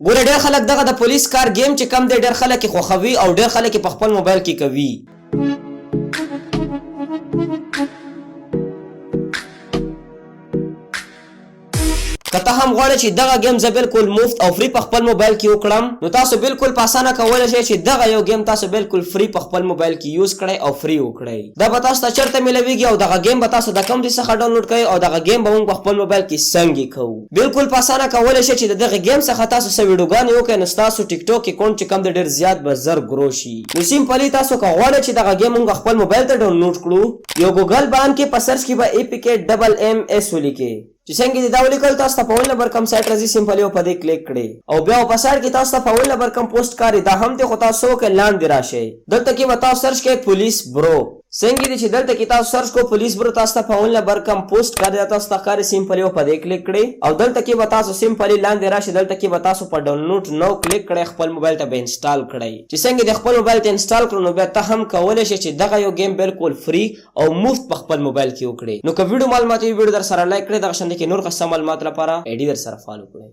ګوره ډېر خلک دغه د پولیس کار گیم چې کم دی ډېر خلک یې خوښوي او ډېر خلک یې په خپل موبایل کې کوي. که ته هم غواړئ چې دغه گیم زه بالکل مفت او فری په خپل موبایل کې وکړم نو تاسو بالکل په اسانه کولی شئ چې دغه یو گیم تاسو بالکل فری په خپل موبایل کې یوز کړئ او فری وکړئ. دا به تاسو ته چېرته میلویږي او دغه گیم به تاسو د کوم ځای څخه ډاونلوډ کړئ او دغه گیم به موږ په خپل موبایل کې څنګه کوو. بالکل په اسانه کولی شئ چې د دغه گیم څخه تاسو څه ویډیوګانې وکړئ نو ستاسو ټیک ټاک اکاونټ چې کوم دی ډېر زیات به زر ګرو شي. نو سیمپلي تاسو که غواړئ چې دغه گیم موږ خپل موبایل ته ډاونلوډ کړو یو ګوګل باندې کې په سرچ کې به APK ولیکئ چې څنګه دې دا ولیکل تاسو ته په اول نمبر کوم سایت راځي سیمپلی او په دې کلیک کړئ او بیا په سایت کې تاسو ته په اول نمبر کوم پوسټ کاری دا هم دې خو تاسو کې لاندې راشئ دلته کې به تاسو سرچ کړئ پولیس برو. څنګه دې چې دلته کې تاسو سرچ کو پولیس برو تاسو ته په اول نمبر کوم پوسټ کاری تاسو ته کاری سیمپلی او په دې کلیک کړئ او دلته کې به تاسو سیمپلی لاندې راشئ دلته کې به تاسو په ډاونلوډ نو کلیک کړئ خپل موبایل ته به انسټال کړئ. چې څنګه دې خپل موبایل ته انسټال کړو نو بیا ته هم کولی شې چې دغه یو گیم بالکل فری او مفت په خپل موبایل کې وکړئ. نو که ویډیو معلوماتي ویډیو در سره لایک کړئ دغه شان کې نور قسم معلومات لپاره ایډي در سره فالو کړئ.